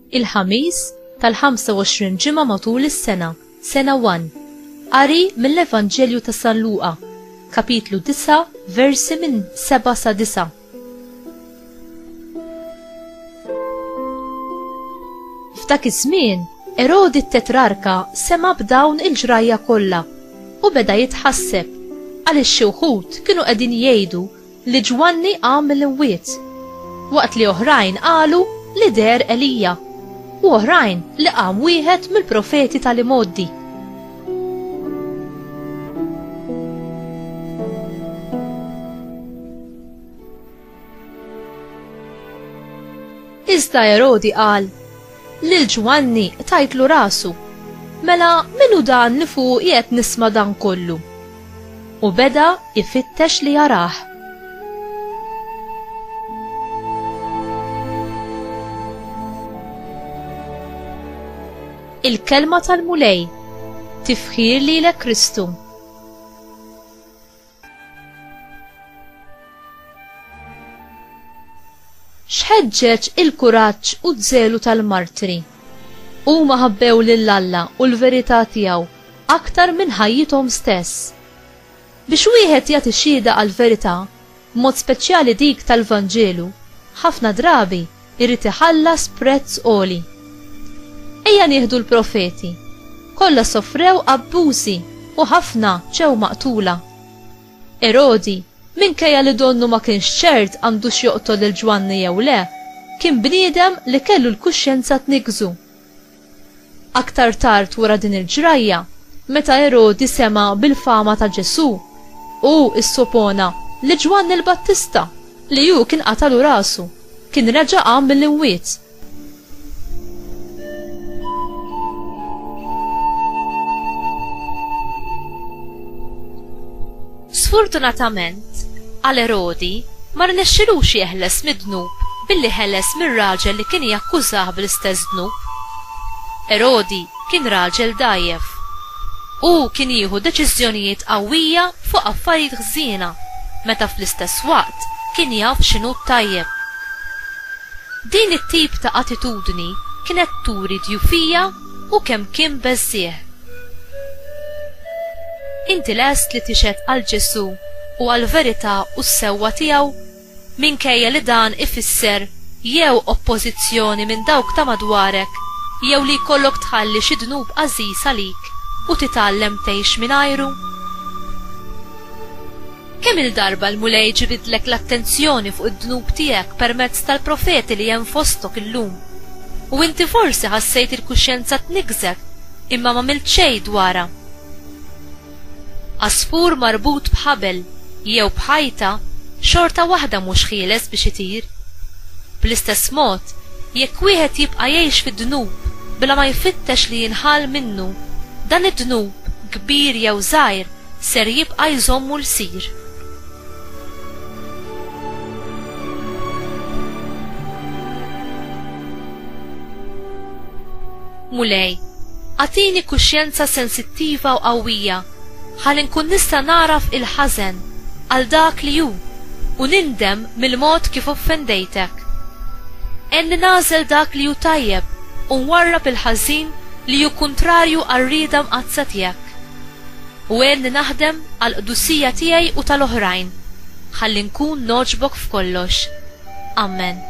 il-ħamis tal-25 ġimgħa matul is-sena, sena 1. Qari mill-Evanġelju ta' San Luqa, kapitlu 9, versi minn 7 sa 9. F'dak iż-żmien, Erodi t-tetrarka sema b'dawn il-ġrajja kollha u beda jitħasseb għaliex xi wħud kienu qegħdin jgħidu li Ġwanni qam mill-imwiet, waqt li oħrajn qalu li der Elija u oħrajn li qam wieħed mill-profeti tal-imoddi. Iżda Erodi qal lil Ġwanni tajtlu rasu, mela minnu dan li fuq qiegħed nisma' dan kollu, u beda ifittex li jarah. Il-kelma tal-mulej, tifħir lilek Kristu. X'ħeġġeġ il-kuraġġ u d-żelu tal-martri. Huma ħabbew lill-Alla u l-verità tiegħu aktar minn ħajjithom stess. Biex wieħed jagħti xhieda għall-verità, mod speċjali dik tal-Vanġelu, ħafna drabi irid iħallas prezz għoli. Ejja nieħdu l-profeti, kollha sofrew abbużi u ħafna ġew maqtula. Erodi, minkejja li donnu ma kienx ċert għandux joqtol il-Ġwanni jew le, kien bniedem li kellu l-kuxjenza tniġżu. Aktar tard wara din il-ġrajja, meta Erodi sema bil-fama ta' Ġesu, u issupona li Ġwanni l-Battista li hu kien qatalu rasu, kien reġa' qam mill-imwiet. Sfortunatament, għal Erodi ma rnexxilux jeħles mid-dnub billi ħeles mir-raġel li kien jakkużah bl-istess dnub. Erodi kien raġel dajjef u kien jieħu deċiżjonijiet qawwija fuq affarijiet ħżiena meta fl-istess waqt kien jaf x'inhu tajjeb. Din it-tip ta' attitudni kienet turi djufija u kemm kien beżżieħ. Inti lest li tixed għal Ġesu u għal-verità u s-sewwa tiegħu minkejja li dan ifisser jew oppożizzjoni minn dawk ta' madwarek jew li jkollok tħalli xi dnub għażiż għalik u titgħallem tgħix mingħajru? Kemm il-darba l-mulej ġibidlek l-attenzjoni fuq id-dnub tiegħek permezz tal-profeti li hemm fostok illum u inti forsi ħassejt il-kuxjenza tniġżek imma m'għamilt xejn dwarha. Għasfur marbut bħabel jew bħajta xorta waħda mhux ħieles biex itir. Bl-istess mod, jekk wieħed jibqa' jgħix fid-dnub bla ma jfittex li jinħal minnu, dan id-dnub kbir jew żgħir ser jibqa' jżommu l-sir. Mulej, għatini kuxjenza sensittiva u qawwija ħalli nkun nista' naraf il-ħażen għal dak li hu u nindem mill-mod kif offendejtek. Enni nażel dak li hu tajjeb u nwarrab il-ħażin li hu kontrarju għar-rieda mqazza tiegħek. U enni naħdem għal qdusija tiegħi u tal-oħrajn ħalli nkun noġbok f'kollox. Amen.